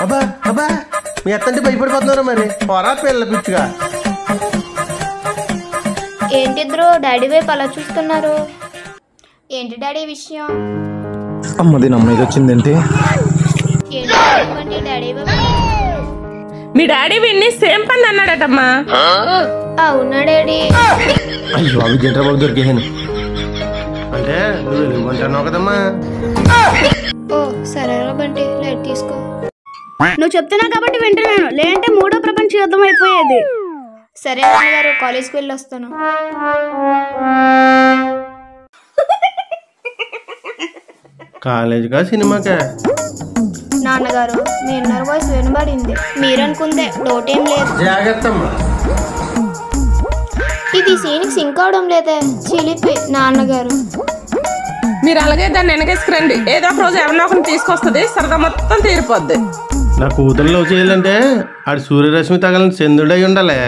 అబ్బా అబ్బా మీ అత్తంటే భయపడిపోతున్నారా మరి పొరా పిల్ల పిచ్చిగా. ఏంటిద్దరు డాడీ వైపు అలా చూస్తున్నారు? ఏంటి డాడీ విషయం? అమ్మది నమ్మది వచ్చిందేంటి? డాడీ వైపు మీ డాడీ విన్ని సేమ్ పని అన్నాడటమ్మా. అవునా డాడీ? అయ్యో అవి జంట్రబాబు దొరికేసాను అంటే నువ్వు వెళ్ళుకుంటున్నావు కదమ్మా. ఓ సరే బంటి లైట్ తీసుకో. నువ్వు చెప్తున్నావు కాబట్టి వింటున్నాను, లేదంటే మూడో ప్రపంచ యుద్ధం అయిపోయేది. సరే నాన్నగారు కాలేజ్కి వెళ్ళి వస్తాను. కాలేజీకా సినిమాకా? నాన్నగారు మీ ఇన్నర్ వాయిస్ వినబడింది, మీరనుకుందే డౌటేం లేదు. జాగ్రత్త అమ్మా. ఇది సీన్కి సింక్ అవడం లేదే చిలిపి నాన్నగారు. మీరు అలాగే దాన్ని వెనకేసుకురండి, ఏదో ఒక రోజు ఎవరినో ఒకరిని తీసుకొస్తుంది, సరదా మొత్తం తీరిపోద్ది. నా కూతురు లవ్ చేయాలంటే ఆడు సూర్యరశ్మి తగలని చంద్రుడై ఉండాలి.